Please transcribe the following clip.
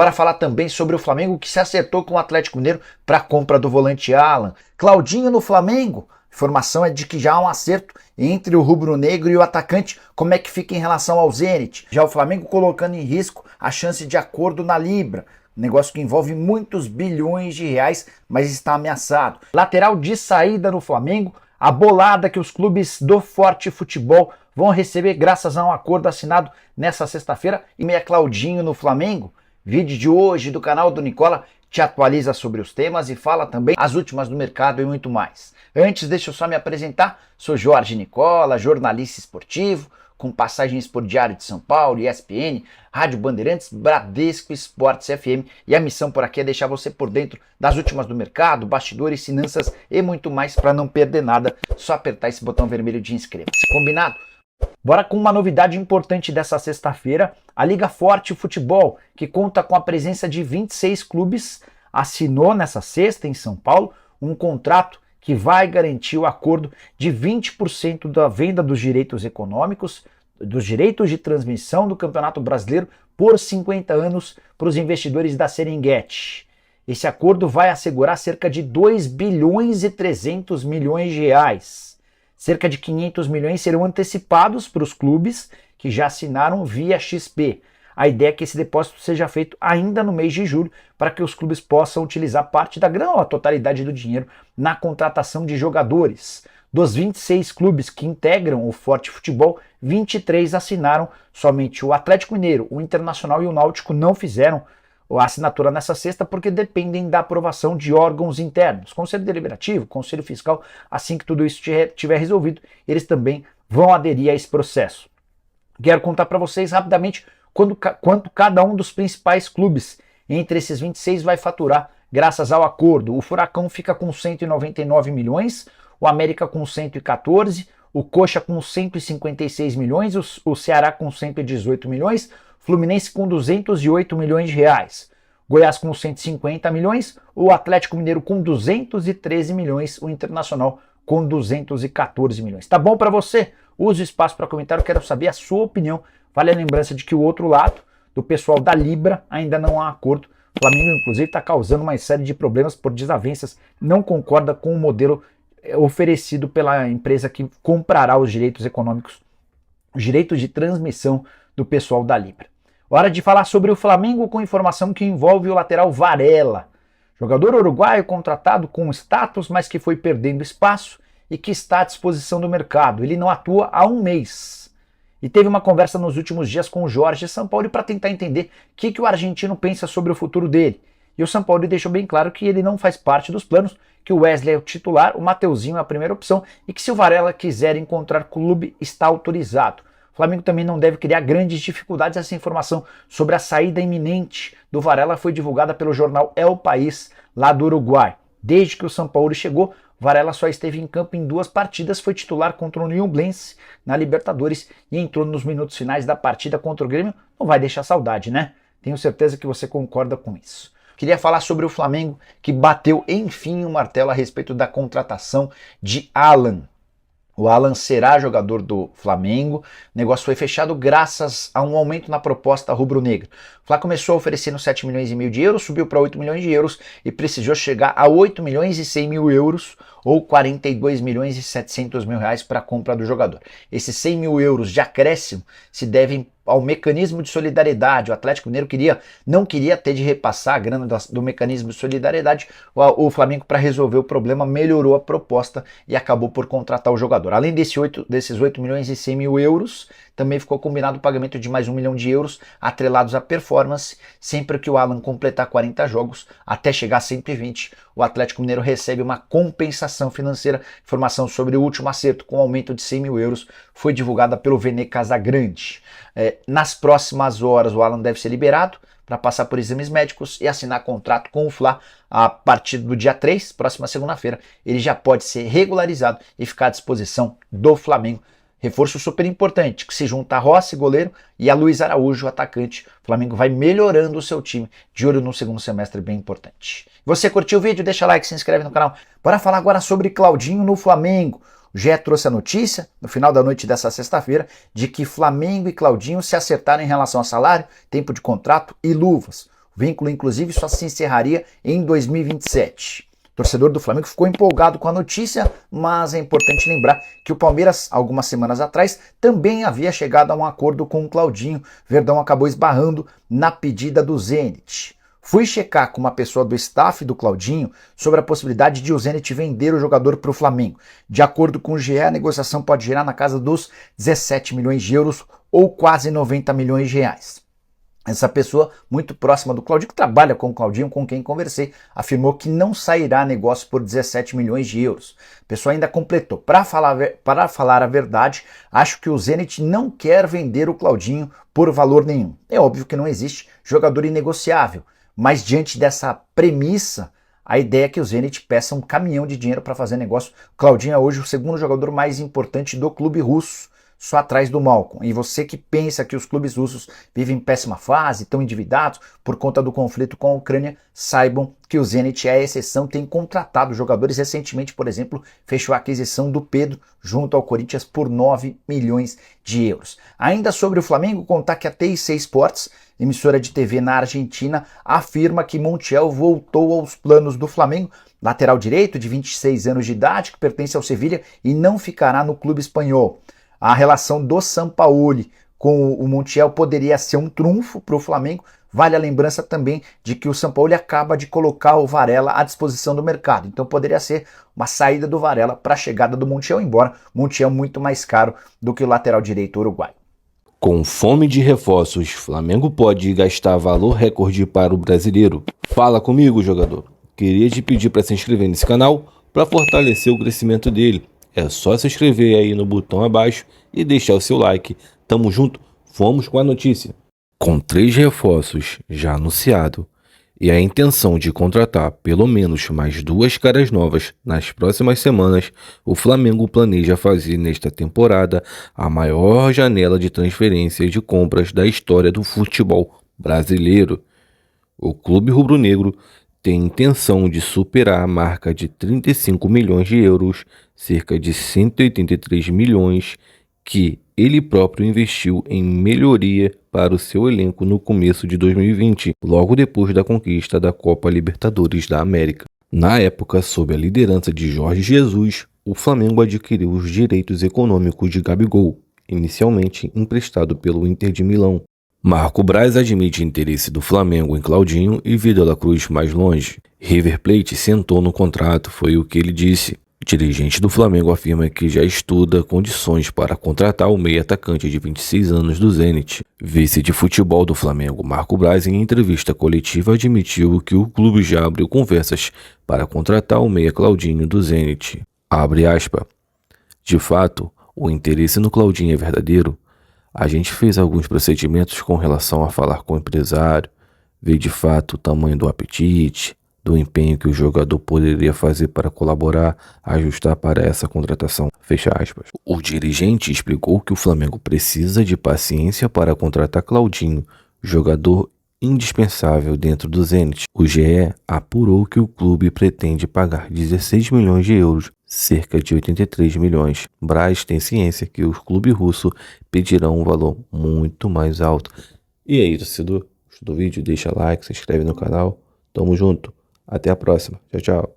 Para falar também sobre o Flamengo que se acertou com o Atlético Mineiro para a compra do volante Alan. Claudinho no Flamengo? Informação é de que já há um acerto entre o rubro-negro e o atacante. Como é que fica em relação ao Zenit? Já o Flamengo colocando em risco a chance de acordo na Libra. Negócio que envolve muitos bilhões de reais, mas está ameaçado. Lateral de saída no Flamengo, a bolada que os clubes do Forte Futebol vão receber graças a um acordo assinado nessa sexta-feira. E meia Claudinho no Flamengo. Vídeo de hoje do canal do Nicola te atualiza sobre os temas e fala também as últimas do mercado e muito mais. Antes, deixa eu só me apresentar. Sou Jorge Nicola, jornalista esportivo, com passagens por Diário de São Paulo, ESPN, Rádio Bandeirantes, Bradesco Esportes FM. E a missão por aqui é deixar você por dentro das últimas do mercado, bastidores, finanças e muito mais para não perder nada. Só apertar esse botão vermelho de inscreva-se. Combinado? Bora com uma novidade importante dessa sexta-feira. A Liga Forte Futebol, que conta com a presença de 26 clubes, assinou nessa sexta em São Paulo um contrato que vai garantir o acordo de 20% da venda dos direitos econômicos, dos direitos de transmissão do Campeonato Brasileiro por 50 anos para os investidores da Serengeti. Esse acordo vai assegurar cerca de 2 bilhões e 300 milhões de reais. Cerca de 500 milhões serão antecipados para os clubes que já assinaram via XP. A ideia é que esse depósito seja feito ainda no mês de julho para que os clubes possam utilizar parte da grana ou a totalidade do dinheiro na contratação de jogadores. Dos 26 clubes que integram o Forte Futebol, 23 assinaram. Somente o Atlético Mineiro, o Internacional e o Náutico não fizeram a assinatura nessa sexta porque dependem da aprovação de órgãos internos, Conselho Deliberativo, Conselho Fiscal. Assim que tudo isso estiver resolvido, eles também vão aderir a esse processo. Quero contar para vocês rapidamente quanto cada um dos principais clubes entre esses 26 vai faturar graças ao acordo. O Furacão fica com 199 milhões, o América com 114, o Coxa com 156 milhões, o Ceará com 118 milhões, Fluminense com 208 milhões de reais, Goiás com 150 milhões, o Atlético Mineiro com 213 milhões, o Internacional com 214 milhões. Tá bom para você? Use o espaço para comentário, quero saber a sua opinião. Vale a lembrança de que o outro lado, do pessoal da Libra, ainda não há acordo. O Flamengo, inclusive, está causando uma série de problemas por desavenças, não concorda com o modelo oferecido pela empresa que comprará os direitos econômicos, os direitos de transmissão do pessoal da Libra. Hora de falar sobre o Flamengo com informação que envolve o lateral Varela. Jogador uruguaio contratado com status, mas que foi perdendo espaço e que está à disposição do mercado. Ele não atua há um mês. E teve uma conversa nos últimos dias com o Jorge Sampaoli para tentar entender o que o argentino pensa sobre o futuro dele. E o Sampaoli deixou bem claro que ele não faz parte dos planos, que o Wesley é o titular, o Mateuzinho é a primeira opção e que se o Varela quiser encontrar clube, está autorizado. O Flamengo também não deve criar grandes dificuldades. Essa informação sobre a saída iminente do Varela foi divulgada pelo jornal El País, lá do Uruguai. Desde que o Sampaoli chegou, Varela só esteve em campo em 2 partidas, foi titular contra o Nublense na Libertadores e entrou nos minutos finais da partida contra o Grêmio. Não vai deixar saudade, né? Tenho certeza que você concorda com isso. Queria falar sobre o Flamengo, que bateu enfim o martelo a respeito da contratação de Alan. O Alan será jogador do Flamengo. O negócio foi fechado graças a um aumento na proposta rubro-negra. O Flá começou oferecendo 7 milhões e meio de euros, subiu para 8 milhões de euros e precisou chegar a 8 milhões e 100 mil euros ou 42 milhões e 700 mil reais para a compra do jogador. Esses 100 mil euros de acréscimo se devem ao mecanismo de solidariedade. O Atlético Mineiro não queria ter de repassar a grana do mecanismo de solidariedade. O Flamengo, para resolver o problema, melhorou a proposta e acabou por contratar o jogador. Além desses 8 milhões e 100 mil euros, também ficou combinado o pagamento de mais 1 milhão de euros atrelados à performance. Sempre que o Alan completar 40 jogos, até chegar a 120, o Atlético Mineiro recebe uma compensação financeira. Informação sobre o último acerto com aumento de 100 mil euros foi divulgada pelo Vene Casagrande. Nas próximas horas o Alan deve ser liberado para passar por exames médicos e assinar contrato com o Fla. A partir do dia 3, próxima segunda-feira, ele já pode ser regularizado e ficar à disposição do Flamengo. Reforço super importante, que se junta a Rossi, goleiro, e a Luiz Araújo, atacante. O Flamengo vai melhorando o seu time, de olho no segundo semestre bem importante. Você curtiu o vídeo? Deixa like, se inscreve no canal. Bora falar agora sobre Claudinho no Flamengo. O GE trouxe a notícia, no final da noite dessa sexta-feira, de que Flamengo e Claudinho se acertaram em relação a salário, tempo de contrato e luvas. O vínculo, inclusive, só se encerraria em 2027. O torcedor do Flamengo ficou empolgado com a notícia, mas é importante lembrar que o Palmeiras, algumas semanas atrás, também havia chegado a um acordo com o Claudinho. Verdão acabou esbarrando na pedida do Zenit. Fui checar com uma pessoa do staff do Claudinho sobre a possibilidade de o Zenit vender o jogador para o Flamengo. De acordo com o GE, a negociação pode girar na casa dos 17 milhões de euros ou quase 90 milhões de reais. Essa pessoa muito próxima do Claudinho, que trabalha com o Claudinho, com quem conversei, afirmou que não sairá negócio por 17 milhões de euros. A pessoa ainda completou: para falar a verdade, acho que o Zenit não quer vender o Claudinho por valor nenhum. É óbvio que não existe jogador inegociável, mas diante dessa premissa, a ideia é que o Zenit peça um caminhão de dinheiro para fazer negócio. O Claudinho é hoje o segundo jogador mais importante do clube russo, só atrás do Malcom. E você que pensa que os clubes russos vivem em péssima fase, estão endividados por conta do conflito com a Ucrânia, saibam que o Zenit é a exceção, tem contratado jogadores. Recentemente, por exemplo, fechou a aquisição do Pedro junto ao Corinthians por 9 milhões de euros. Ainda sobre o Flamengo, contar que a TIC Sports, emissora de TV na Argentina, afirma que Montiel voltou aos planos do Flamengo. Lateral direito de 26 anos de idade, que pertence ao Sevilha e não ficará no clube espanhol. A relação do Sampaoli com o Montiel poderia ser um trunfo para o Flamengo. Vale a lembrança também de que o Sampaoli acaba de colocar o Varela à disposição do mercado. Então poderia ser uma saída do Varela para a chegada do Montiel, embora Montiel muito mais caro do que o lateral direito uruguaio. Com fome de reforços, Flamengo pode gastar valor recorde para o brasileiro. Fala comigo, jogador. Queria te pedir para se inscrever nesse canal para fortalecer o crescimento dele. É só se inscrever aí no botão abaixo e deixar o seu like. Tamo junto, vamos com a notícia. Com 3 reforços já anunciado e a intenção de contratar pelo menos mais 2 caras novas nas próximas semanas, o Flamengo planeja fazer nesta temporada a maior janela de transferências de compras da história do futebol brasileiro. O clube rubro-negro tem intenção de superar a marca de 35 milhões de euros, cerca de 183 milhões, que ele próprio investiu em melhoria para o seu elenco no começo de 2020, logo depois da conquista da Copa Libertadores da América. Na época, sob a liderança de Jorge Jesus, o Flamengo adquiriu os direitos econômicos de Gabigol, inicialmente emprestado pelo Inter de Milão. Marco Braz admite interesse do Flamengo em Claudinho e vê De La Cruz mais longe. River Plate sentou no contrato, foi o que ele disse. O dirigente do Flamengo afirma que já estuda condições para contratar o meio atacante de 26 anos do Zenit. Vice de futebol do Flamengo, Marco Braz, em entrevista coletiva, admitiu que o clube já abriu conversas para contratar o meia Claudinho do Zenit. Abre aspas. De fato, o interesse no Claudinho é verdadeiro. A gente fez alguns procedimentos com relação a falar com o empresário, ver de fato o tamanho do apetite, do empenho que o jogador poderia fazer para colaborar, ajustar para essa contratação. Fecha aspas. O dirigente explicou que o Flamengo precisa de paciência para contratar Claudinho, jogador indispensável dentro do Zenit. O GE apurou que o clube pretende pagar 16 milhões de euros, cerca de 83 milhões. Braz tem ciência que o clube russo pedirão um valor muito mais alto. E aí, torcedor? Gostou do vídeo? Deixa like, se inscreve no canal. Tamo junto. Até a próxima. Tchau, tchau.